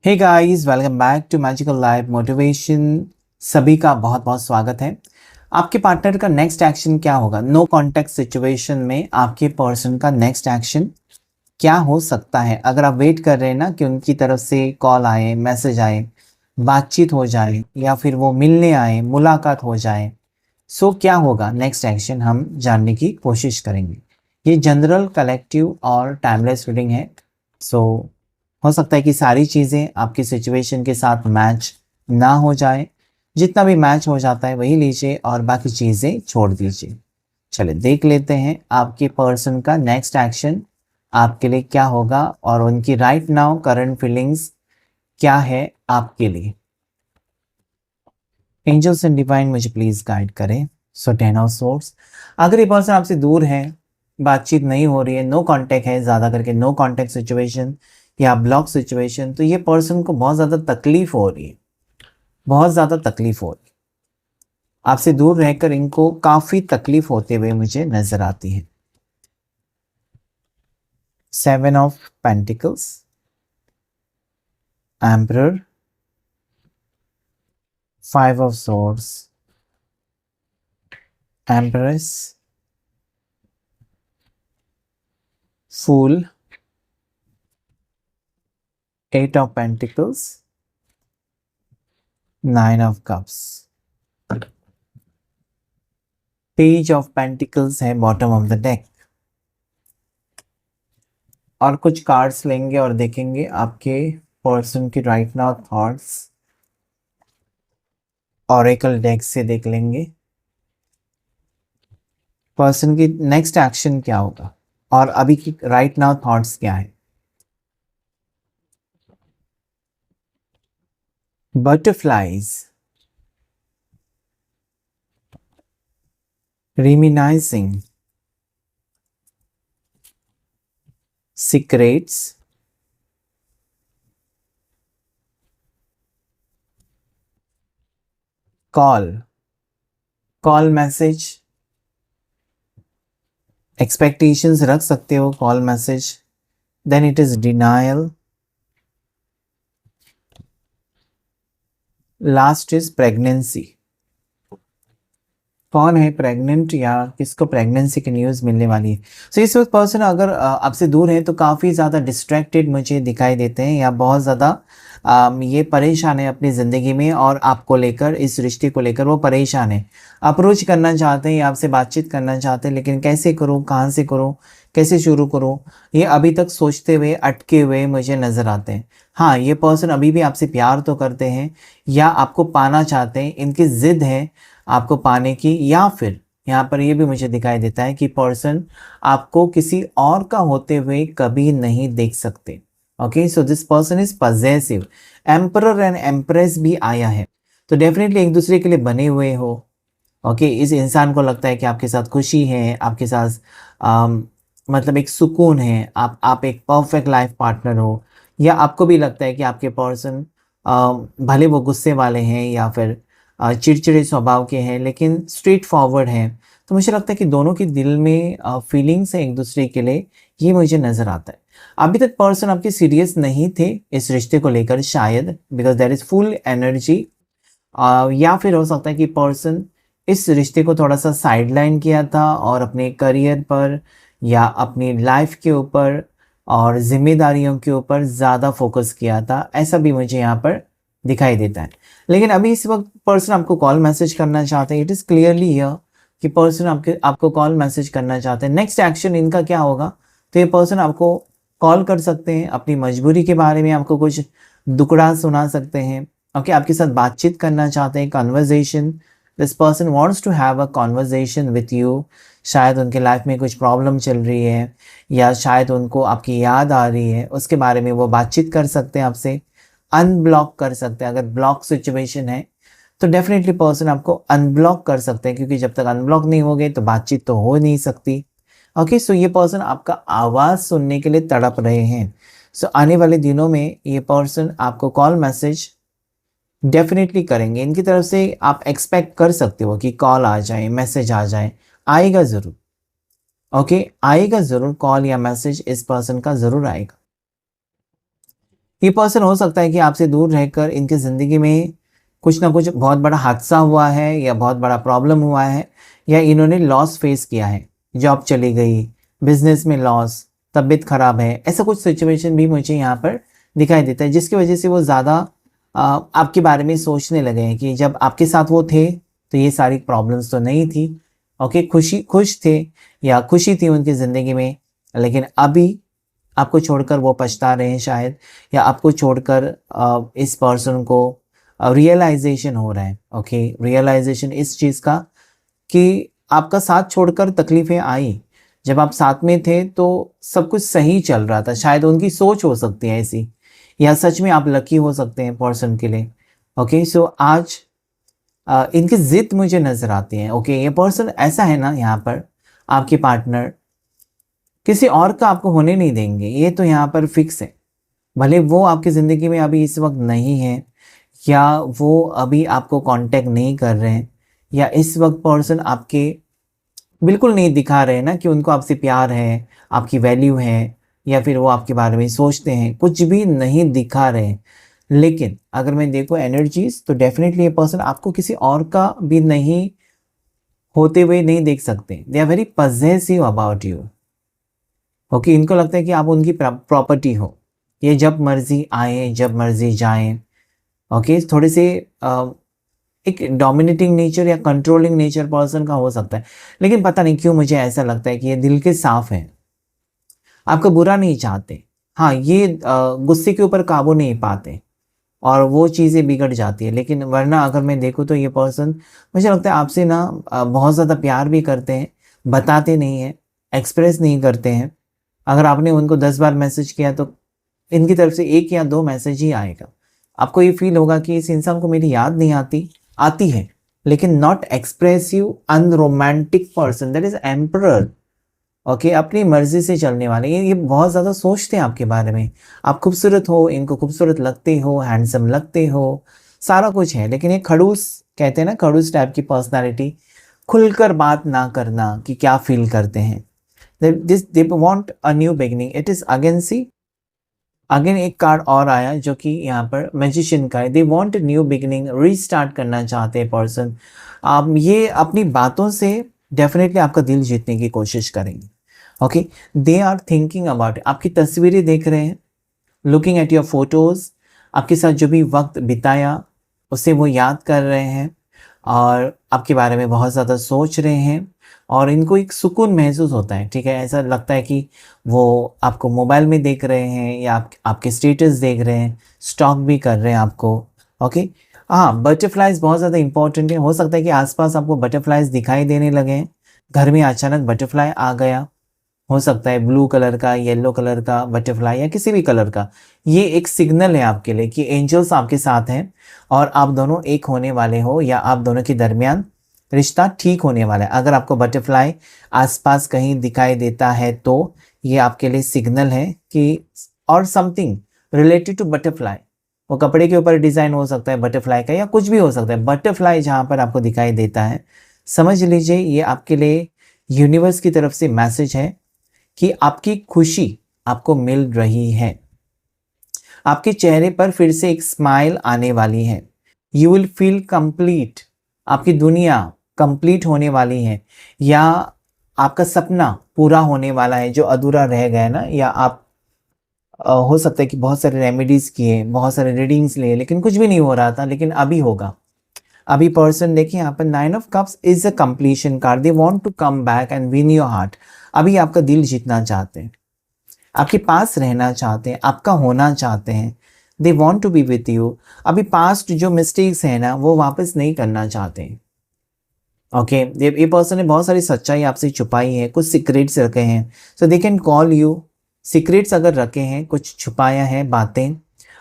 Hey guys, welcome back to magical life motivation. सभी का बहुत बहुत स्वागत है। आपके पार्टनर का नेक्स्ट एक्शन क्या होगा? नो कॉन्टेक्ट सिचुएशन में आपके पर्सन का नेक्स्ट एक्शन क्या हो सकता है? अगर आप वेट कर रहे हैं ना कि उनकी तरफ से कॉल आए, मैसेज आए, बातचीत हो जाए या फिर वो मिलने आए, मुलाकात हो जाए, सो क्या होगा नेक्स्ट एक्शन, हम जानने की कोशिश करेंगे। ये जनरल, कलेक्टिव और टाइमलेस रीडिंग है। सो हो सकता है कि सारी चीज़ें आपकी सिचुएशन के साथ मैच ना हो जाए। जितना भी मैच हो जाता है वही लीजिए और बाकी चीज़ें छोड़ दीजिए। चलिए देख लेते हैं आपके पर्सन का नेक्स्ट एक्शन आपके लिए क्या होगा और उनकी राइट नाउ करंट फीलिंग्स क्या है आपके लिए। एंजल्स एंड डिवाइन मुझे प्लीज गाइड करें। सो 10 ऑफ सोर्स, अगर ये पर्सन आपसे दूर है, बातचीत नहीं हो रही है, नो कांटेक्ट है, ज़्यादा करके नो कांटेक्ट सिचुएशन या ब्लॉक सिचुएशन, तो ये पर्सन को बहुत ज़्यादा तकलीफ हो रही है, बहुत ज़्यादा तकलीफ हो रही है। आपसे दूर रहकर इनको काफ़ी तकलीफ होते हुए मुझे नज़र आती है। 7 of pentacles, emperor, 5 of swords, empress, fool, 8 of pentacles, 9 of cups. Page of pentacles है बॉटम ऑफ द डेक। और कुछ कार्ड्स लेंगे और देखेंगे आपके पर्सन की right now thoughts. Oracle deck से देख लेंगे पर्सन की नेक्स्ट एक्शन क्या होगा और अभी की राइट नाउ थॉट्स क्या है। Butterflies, reminiscing, secrets, call, call message, expectations रख सकते हो call message, then it is denial, last is pregnancy. कौन है प्रेग्नेंट या किसको प्रेगनेंसी की न्यूज़ मिलने वाली है? सो इस वक्त पर्सन अगर आपसे दूर है तो काफ़ी ज़्यादा डिस्ट्रैक्टेड मुझे दिखाई देते हैं या बहुत ज़्यादा ये परेशान है अपनी ज़िंदगी में और आपको लेकर, इस रिश्ते को लेकर वो परेशान है। अप्रोच करना चाहते हैं या आपसे बातचीत करना चाहते हैं, लेकिन कैसे करूँ, कहाँ से करूँ, कैसे शुरू करूँ, ये अभी तक सोचते हुए, अटके हुए मुझे नज़र आते हैं। हाँ, ये पर्सन अभी भी आपसे प्यार तो करते हैं या आपको पाना चाहते हैं, इनकी ज़िद है आपको पाने की, या फिर यहाँ पर ये भी मुझे दिखाई देता है कि पर्सन आपको किसी और का होते हुए कभी नहीं देख सकते। Okay, so this person is possessive. Emperor and empress भी आया है, तो डेफिनेटली एक दूसरे के लिए बने हुए हो। ओके, इस इंसान को लगता है कि आपके साथ खुशी है, आपके साथ मतलब एक सुकून है, आप एक परफेक्ट लाइफ पार्टनर हो, या आपको भी लगता है कि आपके पर्सन भले वो गुस्से वाले हैं या फिर चिड़चिड़े स्वभाव के हैं, लेकिन स्ट्रेट फॉरवर्ड हैं। तो मुझे लगता है कि दोनों के दिल में फीलिंग्स हैं एक दूसरे के लिए, ये मुझे नज़र आता है। अभी तक पर्सन आपके सीरियस नहीं थे इस रिश्ते को लेकर, शायद because there is full energy, या फिर हो सकता है कि पर्सन इस रिश्ते को थोड़ा सा साइडलाइन किया था और अपने करियर पर या अपनी लाइफ के ऊपर और जिम्मेदारियों के ऊपर ज़्यादा फोकस किया था, ऐसा भी मुझे यहाँ पर दिखाई देता है। लेकिन अभी इस वक्त पर्सन आपको कॉल मैसेज करना चाहते हैं। इट इज़ क्लियरली हियर कि पर्सन आपको कॉल मैसेज करना चाहते हैं। नेक्स्ट एक्शन इनका क्या होगा? तो ये पर्सन आपको कॉल कर सकते हैं, अपनी मजबूरी के बारे में आपको कुछ दुखड़ा सुना सकते हैं। ओके, आपके साथ बातचीत करना चाहते हैं, conversation. This person wants to have a conversation with you. शायद उनके लाइफ में कुछ प्रॉब्लम चल रही है या शायद उनको आपकी याद आ रही है, उसके बारे में वो बातचीत कर सकते हैं आपसे। अनब्लॉक कर सकते हैं, अगर ब्लॉक सिचुएशन है तो डेफिनेटली पर्सन आपको अनब्लॉक कर सकते हैं, क्योंकि जब तक अनब्लॉक नहीं होगे तो बातचीत तो हो नहीं सकती। ओके, सो ये पर्सन आपका आवाज़ सुनने के लिए तड़प रहे हैं। सो आने वाले दिनों में ये पर्सन आपको कॉल मैसेज डेफिनेटली करेंगे। इनकी तरफ से आप एक्सपेक्ट कर सकते हो कि कॉल आ जाए, मैसेज आ जाए, आएगा ज़रूर। ओके, आएगा ज़रूर, कॉल या मैसेज इस पर्सन का ज़रूर आएगा। ये पर्सन हो सकता है कि आपसे दूर रहकर इनकी ज़िंदगी में कुछ ना कुछ बहुत बड़ा हादसा हुआ है या बहुत बड़ा प्रॉब्लम हुआ है या इन्होंने लॉस फेस किया है, जॉब चली गई, बिजनेस में लॉस, तबीयत खराब है, ऐसा कुछ सिचुएशन भी मुझे यहाँ पर दिखाई देता है, जिसकी वजह से वो ज़्यादा आपके बारे में सोचने लगे हैं कि जब आपके साथ वो थे तो ये सारी प्रॉब्लम्स तो नहीं थी। ओके, खुश थे या खुशी थी उनकी ज़िंदगी में, लेकिन अभी आपको छोड़कर वो पछता रहे हैं शायद, या आपको छोड़कर इस पर्सन को रियलाइजेशन हो रहा है। ओके, रियलाइजेशन इस चीज़ का कि आपका साथ छोड़कर तकलीफ़ें आई, जब आप साथ में थे तो सब कुछ सही चल रहा था, शायद उनकी सोच हो सकती है ऐसी, या सच में आप लकी हो सकते हैं पर्सन के लिए। ओके, सो आज इनकी ज़िद मुझे नज़र आती है। ओके, ये पर्सन ऐसा है ना, यहाँ पर आपके पार्टनर किसी और का आपको होने नहीं देंगे, ये तो यहाँ पर फिक्स है। भले वो आपकी ज़िंदगी में अभी इस वक्त नहीं है, या वो अभी आपको कांटेक्ट नहीं कर रहे हैं, या इस वक्त पर्सन आपके बिल्कुल नहीं दिखा रहे हैं ना कि उनको आपसे प्यार है, आपकी वैल्यू है, या फिर वो आपके बारे में सोचते हैं, कुछ भी नहीं दिखा रहे हैं। लेकिन अगर मैं देखूँ एनर्जीज, तो डेफिनेटली ये पर्सन आपको किसी और का भी नहीं होते हुए नहीं देख सकते। They are very possessive about you. Okay, इनको लगता है कि आप उनकी प्रॉपर्टी हो, ये जब मर्जी आए जब मर्जी जाएं। ओके, थोड़े से एक डोमिनेटिंग नेचर या कंट्रोलिंग नेचर पर्सन का हो सकता है, लेकिन पता नहीं क्यों मुझे ऐसा लगता है कि ये दिल के साफ हैं, आपका बुरा नहीं चाहते। हाँ, ये गुस्से के ऊपर काबू नहीं पाते और वो चीज़ें बिगड़ जाती है। लेकिन वरना अगर मैं देखूँ तो ये पर्सन मुझे लगता है आपसे ना बहुत ज़्यादा प्यार भी करते हैं, बताते नहीं हैं, एक्सप्रेस नहीं करते हैं। अगर आपने उनको 10 बार मैसेज किया तो इनकी तरफ से 1 या 2 मैसेज ही आएगा। आपको ये फील होगा कि इस इंसान को मेरी याद नहीं आती, आती है, लेकिन not expressive unromantic person, that is emperor. Okay, अपनी मर्जी से चलने वाले, ये बहुत ज़्यादा सोचते हैं आपके बारे में। आप खूबसूरत हो, इनको खूबसूरत लगते हो, हैंडसम लगते हो, सारा कुछ है, लेकिन ये खड़ूस, कहते हैं ना खड़ूस टाइप की पर्सनालिटी, खुलकर बात ना करना कि क्या फील करते हैं। They want a new beginning. It is again, see again एक कार्ड और आया जो कि यहाँ पर मैजिशियन का है। They want new beginning, restart करना चाहते हैं पर्सन। ये अपनी बातों से डेफिनेटली आपका दिल जीतने की कोशिश करेंगे। Okay, they are thinking about, आपकी तस्वीरें देख रहे हैं, लुकिंग एट योर फोटोज़, आपके साथ जो भी वक्त बिताया उसे वो याद कर रहे हैं और आपके बारे में बहुत ज़्यादा सोच रहे हैं, और इनको एक सुकून महसूस होता है। ठीक है, ऐसा लगता है कि वो आपको मोबाइल में देख रहे हैं या आपके स्टेटस देख रहे हैं, स्टॉक भी कर रहे हैं आपको। ओके, हाँ, बटरफ्लाइज बहुत ज़्यादा इंपॉर्टेंट है। हो सकता है कि आसपास आपको बटरफ्लाइज दिखाई देने लगे हैं, घर में अचानक बटरफ्लाई आ गया, हो सकता है ब्लू कलर का, येलो कलर का बटरफ्लाई या किसी भी कलर का। ये एक सिग्नल है आपके लिए कि एंजल्स आपके साथ हैं और आप दोनों एक होने वाले हो, या आप दोनों के दरमियान रिश्ता ठीक होने वाला है। अगर आपको बटरफ्लाई आसपास कहीं दिखाई देता है तो ये आपके लिए सिग्नल है कि, और समथिंग रिलेटेड टू बटरफ्लाई, वो कपड़े के ऊपर डिज़ाइन हो सकता है बटरफ्लाई का, या कुछ भी हो सकता है। बटरफ्लाई जहाँ पर आपको दिखाई देता है, समझ लीजिए ये आपके लिए यूनिवर्स की तरफ से मैसेज है कि आपकी खुशी आपको मिल रही है, आपके चेहरे पर फिर से एक स्माइल आने वाली है। यू विल फील कंप्लीट, आपकी दुनिया कंप्लीट होने वाली है, या आपका सपना पूरा होने वाला है जो अधूरा रह गया ना, या आप हो सकता है कि बहुत सारे रेमेडीज किए, बहुत सारे रीडिंग्स लिए, लेकिन कुछ भी नहीं हो रहा था, लेकिन अभी होगा। अभी पर्सन देखिए यहाँ पर 9 of cups is a completion card. They want to come back and win your heart. अभी आपका दिल जीतना चाहते हैं, आपके पास रहना चाहते हैं, आपका होना चाहते हैं। They want to be with you. अभी पास्ट जो मिस्टेक्स हैं ना, वो वापस नहीं करना चाहते हैं। ओके, ये पर्सन ने बहुत सारी सच्चाई आपसे छुपाई है, कुछ सीक्रेट्स रखे हैं, so they can call you. Secrets अगर रखे हैं, कुछ छुपाया है बातें,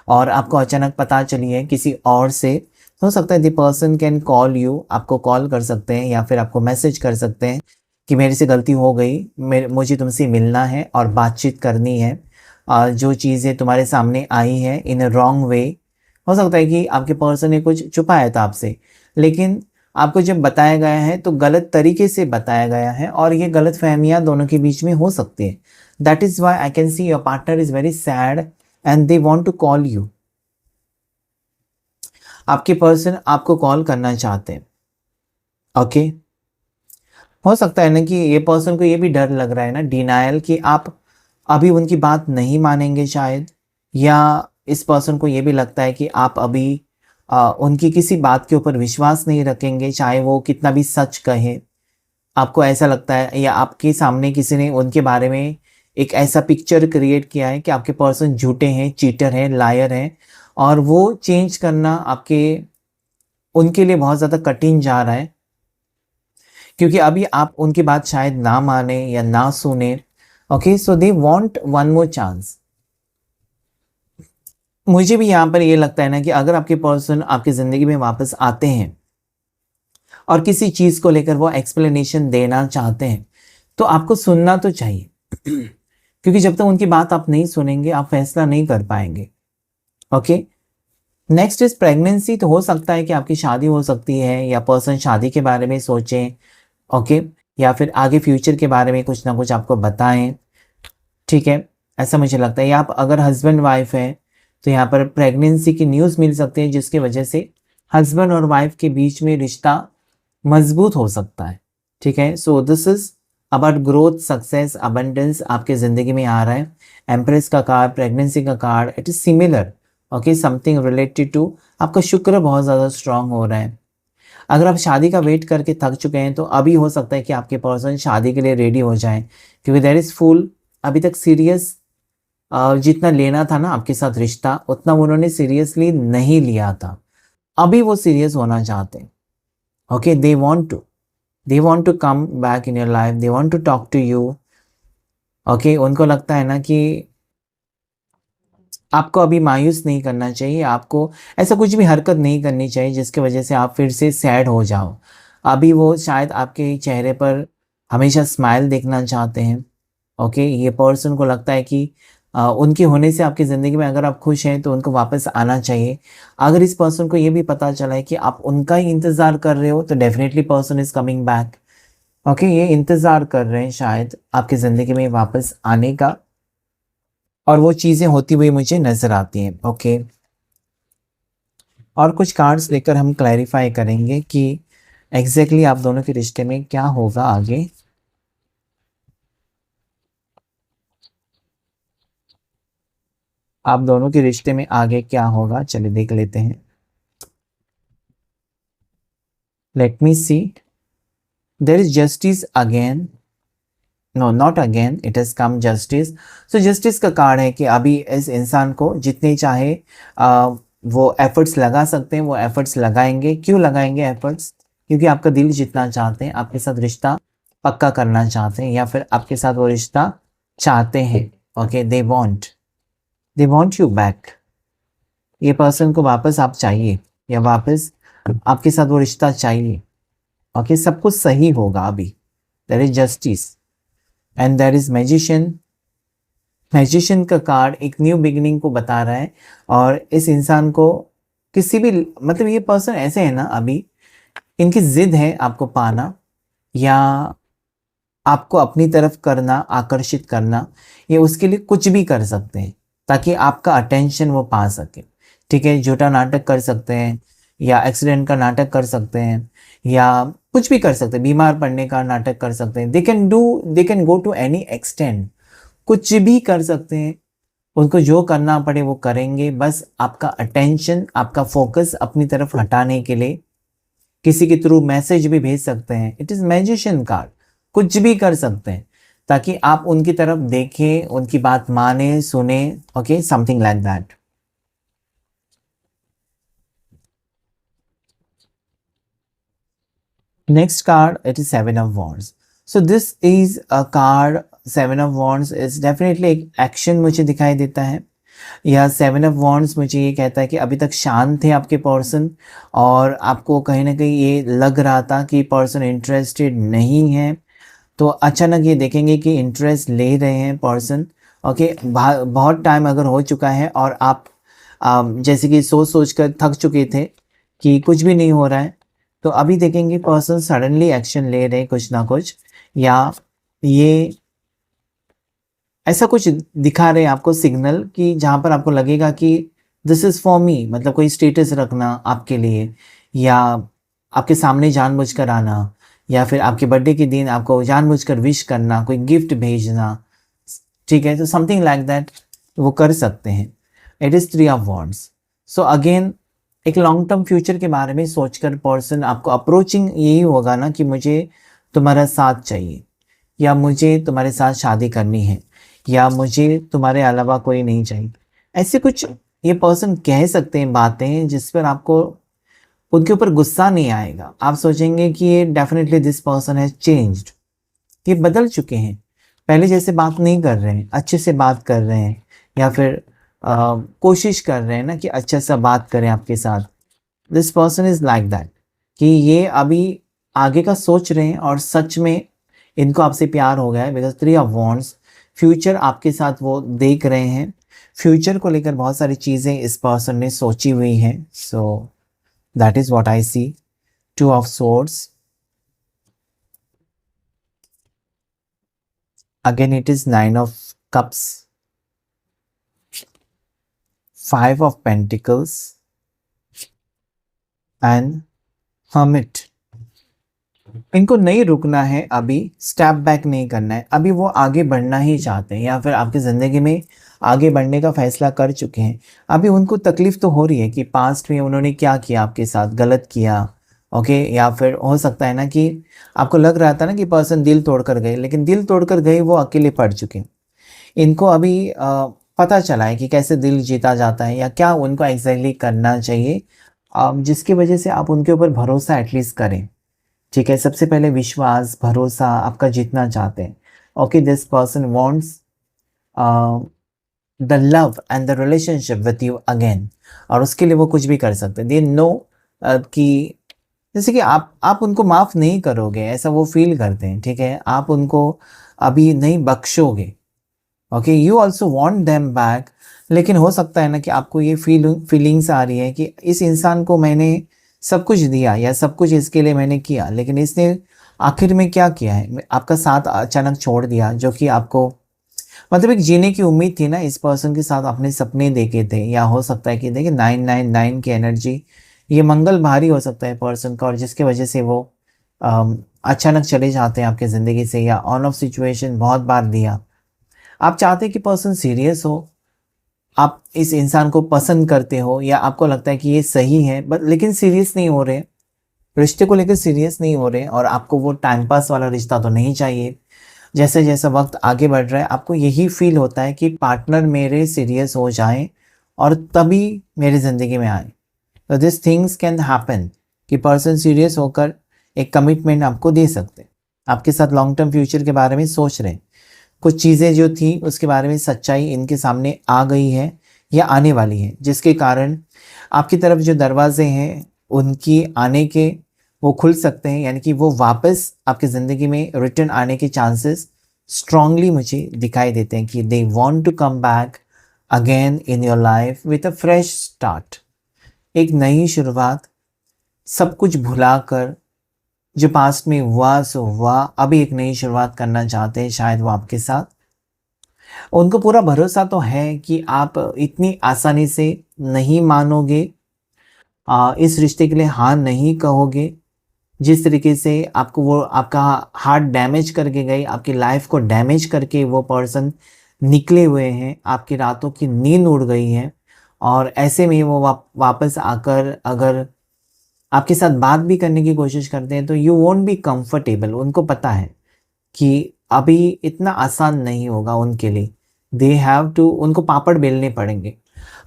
और आपको अचानक पता चली है किसी और से, हो सकता है the person can call you, आपको कॉल कर सकते हैं या फिर आपको मैसेज कर सकते हैं कि मेरे से गलती हो गई, मुझे तुमसे मिलना है और बातचीत करनी है। जो चीज़ें तुम्हारे सामने आई हैं इन अ रॉन्ग वे, हो सकता है कि आपके पर्सन ने कुछ छुपाया था आपसे, लेकिन आपको जब बताया गया है तो गलत तरीके से बताया गया है, और ये गलत फहमियाँ दोनों के बीच में हो सकती है। That is why I can see your partner is very sad and they want to call you. आपके पर्सन आपको कॉल करना चाहते हैं। ओके, हो सकता है ना कि ये पर्सन को ये भी डर लग रहा है ना, डिनायल, कि आप अभी उनकी बात नहीं मानेंगे शायद, या इस पर्सन को ये भी लगता है कि आप अभी उनकी किसी बात के ऊपर विश्वास नहीं रखेंगे, चाहे वो कितना भी सच कहे। आपको ऐसा लगता है, या आपके सामने किसी ने उनके बारे में एक ऐसा पिक्चर क्रिएट किया है कि आपके पर्सन झूठे हैं, चीटर हैं, लायर हैं, और वो चेंज करना आपके उनके लिए बहुत ज़्यादा कठिन जा रहा है, क्योंकि अभी आप उनकी बात शायद ना माने या ना सुने। Okay, so they want one more chance. मुझे भी यहाँ पर ये लगता है ना कि अगर आपके पर्सन आपकी ज़िंदगी में वापस आते हैं और किसी चीज़ को लेकर वो एक्सप्लेनेशन देना चाहते हैं, तो आपको सुनना तो चाहिए क्योंकि जब तक उनकी बात आप नहीं सुनेंगे आप फैसला नहीं कर पाएंगे। Okay, next is pregnancy. तो हो सकता है कि आपकी शादी हो सकती है, या पर्सन शादी के बारे में सोचें। ओके, या फिर आगे फ्यूचर के बारे में कुछ ना कुछ आपको बताएं। ठीक है, ऐसा मुझे लगता है। या आप अगर हस्बैंड वाइफ हैं तो यहाँ पर प्रेगनेंसी की न्यूज़ मिल सकती है, जिसकी वजह से हस्बैंड और वाइफ के बीच में रिश्ता मजबूत हो सकता है। ठीक है, so this is about growth, success, abundance आपके ज़िंदगी में आ रहा है। एम्प्रेस का कार्ड, प्रेगनेंसी का card, it is similar. Okay, something related to आपका शुक्र बहुत ज़्यादा स्ट्रांग हो रहा है। अगर आप शादी का वेट करके थक चुके हैं तो अभी हो सकता है कि आपके पर्सन शादी के लिए रेडी हो जाएं, क्योंकि देयर इज़ फुल। अभी तक सीरियस जितना लेना था ना आपके साथ रिश्ता, उतना उन्होंने सीरियसली नहीं लिया था। अभी वो सीरियस होना चाहते हैं। Okay, they want to come back in your life, they want to talk to you. Okay, उनको लगता है ना कि आपको अभी मायूस नहीं करना चाहिए, आपको ऐसा कुछ भी हरकत नहीं करनी चाहिए जिसकी वजह से आप फिर से सैड हो जाओ। अभी वो शायद आपके चेहरे पर हमेशा स्माइल देखना चाहते हैं। ओके, ये पर्सन को लगता है कि उनके होने से आपकी ज़िंदगी में अगर आप खुश हैं तो उनको वापस आना चाहिए। अगर इस पर्सन को ये भी पता चला है कि आप उनका ही इंतज़ार कर रहे हो तो definitely person is coming back. Okay, ये इंतज़ार कर रहे हैं शायद आपकी ज़िंदगी में वापस आने का, और वो चीज़ें होती हुई मुझे नज़र आती हैं। ओके, और कुछ कार्ड्स लेकर हम क्लैरिफाई करेंगे कि एग्जैक्टली आप दोनों के रिश्ते में क्या होगा आगे। आप दोनों के रिश्ते में आगे क्या होगा, चलिए देख लेते हैं। Let me see, there is justice again, no not again, it has come justice. So justice का कार्ड है कि अभी इस इंसान को जितने चाहे वो एफर्ट्स लगा सकते हैं, वो एफर्ट्स लगाएंगे। क्यों लगाएंगे एफर्ट्स? क्योंकि आपका दिल जितना चाहते हैं, आपके साथ रिश्ता पक्का करना चाहते हैं, या फिर आपके साथ वो रिश्ता चाहते हैं। Okay, they want you back. ये पर्सन को वापस आप चाहिए, या वापस आपके साथ वो रिश्ता चाहिए। ओके, सब कुछ सही होगा अभी। There is justice and there is magician. Magician का कार्ड एक न्यू बिगिनिंग को बता रहा है, और इस इंसान को किसी भी, मतलब ये पर्सन ऐसे है ना, अभी इनकी जिद है आपको पाना या आपको अपनी तरफ करना, आकर्षित करना। ये उसके लिए कुछ भी कर सकते हैं ताकि आपका अटेंशन वो पा सके। ठीक है, झूठा नाटक कर सकते हैं, या एक्सीडेंट का नाटक कर सकते हैं, या कुछ भी कर सकते हैं, बीमार पड़ने का नाटक कर सकते हैं। They can go to any extend, कुछ भी कर सकते हैं। उनको जो करना पड़े वो करेंगे, बस आपका अटेंशन, आपका फोकस अपनी तरफ हटाने के लिए किसी के थ्रू मैसेज भी भेज सकते हैं। इट इज़ मैजिशियन कार्ड, कुछ भी कर सकते हैं ताकि आप उनकी तरफ देखें, उनकी बात माने, सुने। Okay, something like that. Next card, it is Seven of Wands. So this is a card, Seven of Wands is definitely एक एक्शन मुझे दिखाई देता है, या सेवन ऑफ वॉन्ड्स मुझे ये कहता है कि अभी तक शांत थे आपके पर्सन, और आपको कहीं ना कहीं ये लग रहा था कि पर्सन इंटरेस्टेड नहीं है, तो अचानक ये देखेंगे कि इंटरेस्ट ले रहे हैं पर्सन। ओके, बहुत टाइम अगर हो चुका है और आप जैसे कि सोच सोच कर थक चुके थे कि कुछ भी नहीं हो रहा है, तो अभी देखेंगे पर्सन सडनली एक्शन ले रहे हैं कुछ ना कुछ, या ये ऐसा कुछ दिखा रहे हैं आपको सिग्नल कि जहाँ पर आपको लगेगा कि दिस इज़ फॉर मी, मतलब कोई स्टेटस रखना आपके लिए, या आपके सामने जानबूझकर आना, या फिर आपके बर्थडे के दिन आपको जानबूझकर विश करना, कोई गिफ्ट भेजना, ठीक है? तो समथिंग लाइक दैट वो कर सकते हैं। It is 3 of wands. So again एक लॉन्ग टर्म फ्यूचर के बारे में सोचकर पर्सन आपको अप्रोचिंग यही होगा ना कि मुझे तुम्हारा साथ चाहिए, या मुझे तुम्हारे साथ शादी करनी है, या मुझे तुम्हारे अलावा कोई नहीं चाहिए। ऐसे कुछ ये पर्सन कह सकते हैं बातें जिस पर आपको उनके ऊपर गुस्सा नहीं आएगा। आप सोचेंगे कि ये definitely this person has changed, ये बदल चुके हैं, पहले जैसे बात नहीं कर रहे हैं, अच्छे से बात कर रहे हैं, या फिर कोशिश कर रहे हैं ना कि अच्छे से बात करें आपके साथ। This person is like that कि ये अभी आगे का सोच रहे हैं और सच में इनको आपसे प्यार हो गया है, बिकॉज 3 ऑफ वॉन्ड्स फ्यूचर आपके साथ वो देख रहे हैं। फ्यूचर को लेकर बहुत सारी चीज़ें इस पर्सन ने सोची हुई हैं। So that is what I see. 2 of swords, again it is 9 of cups, 5 of pentacles and hermit. इनको नहीं रुकना है, अभी स्टेप बैक नहीं करना है, अभी वो आगे बढ़ना ही चाहते हैं, या फिर आपकी ज़िंदगी में आगे बढ़ने का फैसला कर चुके हैं। अभी उनको तकलीफ़ तो हो रही है कि पास्ट में उन्होंने क्या किया आपके साथ, गलत किया, ओके? या फिर हो सकता है ना कि आपको लग रहा था ना कि पर्सन दिल तोड़ कर गए, लेकिन दिल तोड़ कर गए वो अकेले पड़ चुके हैं। इनको अभी पता चला है कि कैसे दिल जीता जाता है, या क्या उनको एग्जैक्टली करना चाहिए, जिसकी वजह से आप उनके ऊपर भरोसा एटलीस्ट करें, ठीक है? सबसे पहले विश्वास, भरोसा आपका जीतना चाहते हैं। Okay, this person wants the love and the relationship with you again, और उसके लिए वो कुछ भी कर सकते हैं। दे नो कि जैसे कि आप उनको माफ़ नहीं करोगे, ऐसा वो फील करते हैं, ठीक है? आप उनको अभी नहीं बख्शोगे। Okay, you also want them back, लेकिन हो सकता है ना कि आपको ये फीलिंग्स आ रही है कि इस इंसान को मैंने सब कुछ दिया, या सब कुछ इसके लिए मैंने किया, लेकिन इसने आखिर में क्या किया है, आपका साथ अचानक छोड़ दिया, जो कि आपको मतलब एक जीने की उम्मीद थी ना, इस पर्सन के साथ अपने सपने देखे थे। या हो सकता है कि देखिए 999 की एनर्जी, ये मंगल भारी हो सकता है पर्सन का, और जिसके वजह से वो अचानक चले जाते हैं आपके ज़िंदगी से, या ऑन ऑफ सिचुएशन बहुत बार दिया। आप चाहते हैं कि पर्सन सीरियस हो, आप इस इंसान को पसंद करते हो, या आपको लगता है कि ये सही है, बट लेकिन सीरियस नहीं हो रहे, रिश्ते को लेकर सीरियस नहीं हो रहे, और आपको वो टाइम पास वाला रिश्ता तो नहीं चाहिए। जैसे जैसा वक्त आगे बढ़ रहा है, आपको यही फील होता है कि पार्टनर मेरे सीरियस हो जाएं और तभी मेरी ज़िंदगी में आए। तो दिस थिंग्स कैन हैपन कि पर्सन सीरियस होकर एक कमिटमेंट आपको दे सकते हैं, आपके साथ लॉन्ग टर्म फ्यूचर के बारे में सोच रहे हैं। कुछ चीज़ें जो थी उसके बारे में सच्चाई इनके सामने आ गई है या आने वाली है, जिसके कारण आपकी तरफ जो दरवाजे हैं उनकी आने के वो खुल सकते हैं, यानी कि वो वापस आपकी ज़िंदगी में रिटर्न आने के चांसेस स्ट्रांगली मुझे दिखाई देते हैं कि they want to come back again in your life with a fresh start, एक नई शुरुआत, सब कुछ भुलाकर जो पास्ट में हुआ सो हुआ, अभी एक नई शुरुआत करना चाहते हैं शायद वो आपके साथ। उनको पूरा भरोसा तो है कि आप इतनी आसानी से नहीं मानोगे, इस रिश्ते के लिए हाँ नहीं कहोगे। जिस तरीके से आपको वो आपका हार्ट डैमेज करके गए, आपकी लाइफ को डैमेज करके वो पर्सन निकले हुए हैं, आपकी रातों की नींद उड़ गई है, और ऐसे में वो वापस आकर अगर आपके साथ बात भी करने की कोशिश करते हैं तो यू वोंट बी कंफर्टेबल। उनको पता है कि अभी इतना आसान नहीं होगा उनके लिए, दे हैव टू, उनको पापड़ बेलने पड़ेंगे।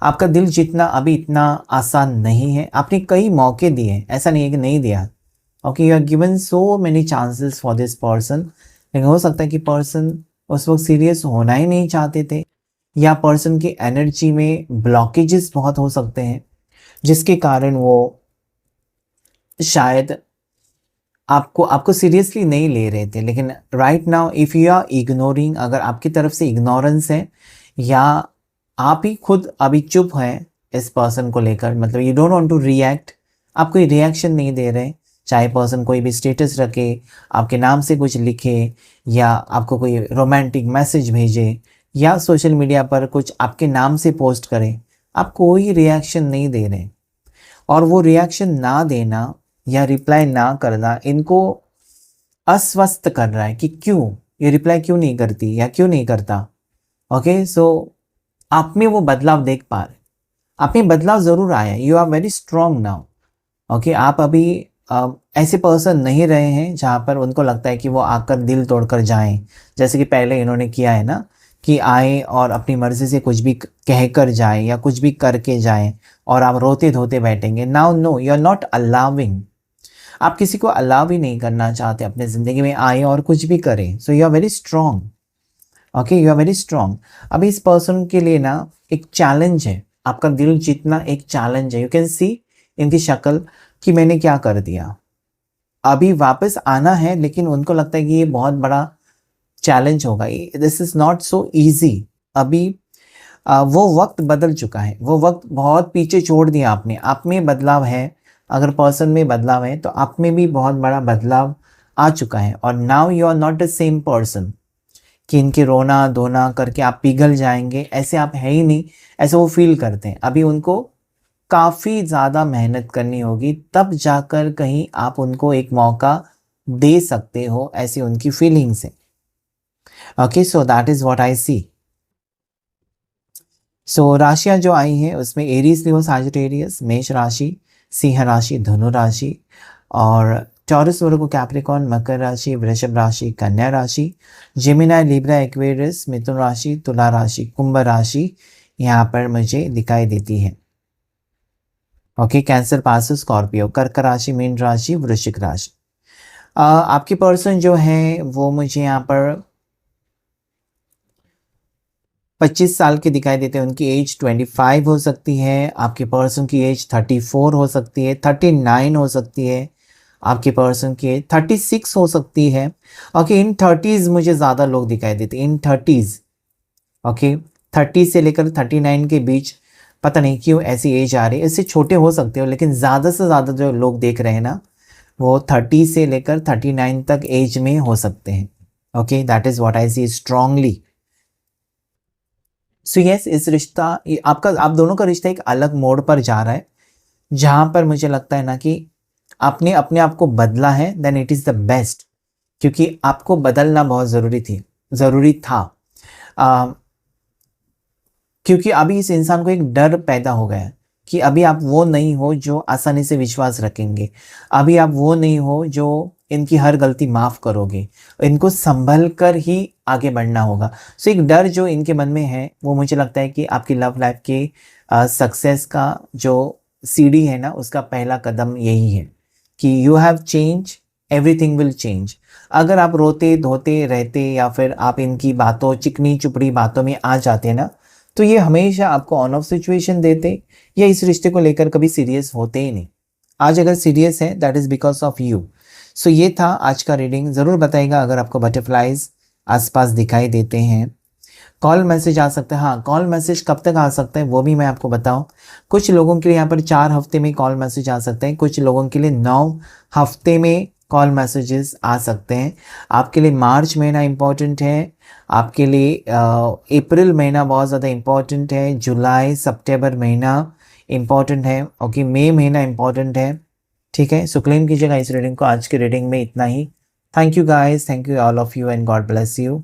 आपका दिल जीतना अभी इतना आसान नहीं है। आपने कई मौके दिए, ऐसा नहीं है कि नहीं दिया। Okay, you are given so many chances for this person, लेकिन हो सकता है कि पर्सन उस वक्त सीरियस होना ही नहीं चाहते थे, या पर्सन की एनर्जी में ब्लॉकेजेस बहुत हो सकते हैं जिसके कारण वो शायद आपको सीरियसली नहीं ले रहे थे। लेकिन right now if you are ignoring, अगर आपकी तरफ से इग्नोरेंस है, या आप ही खुद अभी चुप हैं इस पर्सन को लेकर, मतलब you don't want to react, आप कोई रिएक्शन नहीं दे रहे, चाहे पर्सन कोई भी स्टेटस रखे, आपके नाम से कुछ लिखे, या आपको कोई रोमांटिक मैसेज भेजे, या सोशल मीडिया पर कुछ आपके नाम से पोस्ट करें, आप कोई रिएक्शन नहीं दे रहे, और वो रिएक्शन ना देना या रिप्लाई ना करना इनको अस्वस्थ कर रहा है कि क्यों ये रिप्लाई क्यों नहीं करती या क्यों नहीं करता। ओके, सो आप में वो बदलाव देख पा रहे, आप में बदलाव ज़रूर आया, you are very strong now. Okay, आप अभी ऐसे पर्सन नहीं रहे हैं जहाँ पर उनको लगता है कि वो आकर दिल तोड़कर जाएं, जैसे कि पहले इन्होंने किया है ना, कि आए और अपनी मर्ज़ी से कुछ भी कह कर जाएं या कुछ भी करके जाएं और आप रोते धोते बैठेंगे। Now no, you are not allowing, आप किसी को अलाउ भी नहीं करना चाहते अपने ज़िंदगी में आए और कुछ भी करें। So you are very strong. Okay, you are very strong. अभी इस पर्सन के लिए ना एक चैलेंज है, आपका दिल जीतना एक चैलेंज है। यू कैन सी इनकी शक्ल कि मैंने क्या कर दिया। अभी वापस आना है, लेकिन उनको लगता है कि ये बहुत बड़ा चैलेंज होगा, this is not so easy. अभी वो वक्त बदल चुका है, वो वक्त बहुत पीछे छोड़ दिया आपने। आप में बदलाव है, अगर पर्सन में बदलाव है तो आप में भी बहुत बड़ा बदलाव आ चुका है। और now you are not the same person कि इनके रोना धोना करके आप पिघल जाएंगे, ऐसे आप है ही नहीं, ऐसे वो फील करते हैं। अभी उनको काफ़ी ज़्यादा मेहनत करनी होगी, तब जाकर कहीं आप उनको एक मौका दे सकते हो, ऐसी उनकी फीलिंग्स है। Okay, so that is what I see. So राशियाँ जो आई हैं उसमें एरीज, लियो, साजिटेरियस, मेष राशि, सिंह राशि, धनु राशि, और टॉरस, वर्गो, कैप्रिकॉर्न, मकर राशि, वृषभ राशि, कन्या राशि, जेमिनी, लिब्रा, एक्वेरियस, मिथुन राशि, तुला राशि, कुंभ राशि यहाँ पर मुझे दिखाई देती है। ओके, कैंसर, पास, स्कॉर्पियो, कर्क राशि, मीन राशि, वृश्चिक राशि। आपके पर्सन जो है वो मुझे यहाँ पर 25 साल के दिखाई देते हैं। उनकी एज 25 हो सकती है, आपके पर्सन की एज 34 हो सकती है, 39 हो सकती है, आपके पर्सन की एज 36 हो सकती है। ओके, इन 30s मुझे ज़्यादा लोग दिखाई देते हैं, इन 30s। ओके, 30 से लेकर 39 के बीच, पता नहीं क्यों ऐसी एज आ रही है। इससे छोटे हो सकते हो, लेकिन ज़्यादा से ज़्यादा जो लोग देख रहे हैं ना, वो 30 से लेकर 39 तक एज में हो सकते हैं। Okay, that is what I see strongly. So yes, इस रिश्ता आपका, आप दोनों का रिश्ता एक अलग मोड़ पर जा रहा है, जहाँ पर मुझे लगता है ना कि आपने अपने आप को बदला है, then it is the best, क्योंकि आपको बदलना बहुत ज़रूरी था। क्योंकि अभी इस इंसान को एक डर पैदा हो गया है कि अभी आप वो नहीं हो जो आसानी से विश्वास रखेंगे, अभी आप वो नहीं हो जो इनकी हर गलती माफ़ करोगे, इनको संभल कर ही आगे बढ़ना होगा। सो एक डर जो इनके मन में है, वो मुझे लगता है कि आपकी लव लाइफ के सक्सेस का जो सीढ़ी है ना, उसका पहला कदम यही है कि you have change, everything will change. अगर आप रोते धोते रहते या फिर आप इनकी बातों, चिकनी चुपड़ी बातों में आ जाते ना, तो ये हमेशा आपको ऑन ऑफ सिचुएशन देते या इस रिश्ते को लेकर कभी सीरियस होते ही नहीं। आज अगर सीरियस है, that is because of you. So ये था आज का रीडिंग। ज़रूर बताइएगा अगर आपको बटरफ्लाइज आसपास दिखाई देते हैं। कॉल मैसेज आ सकता है, हाँ, कॉल मैसेज कब तक आ सकता है वो भी मैं आपको बताऊं। कुछ लोगों के लिए यहाँ पर 4 हफ्ते में कॉल मैसेज आ सकते हैं, कुछ लोगों के लिए 9 हफ्ते में कॉल मैसेजेस आ सकते हैं। आपके लिए मार्च महीना इम्पॉर्टेंट है, आपके लिए अप्रैल महीना बहुत ज़्यादा इम्पॉर्टेंट है, जुलाई सितंबर महीना इम्पॉर्टेंट है, ओके, मई महीना इम्पॉर्टेंट है। ठीक है, सो क्लेम कीजिएगा इस रीडिंग को। आज की रीडिंग में इतना ही। Thank you guys, thank you all of you and God bless you.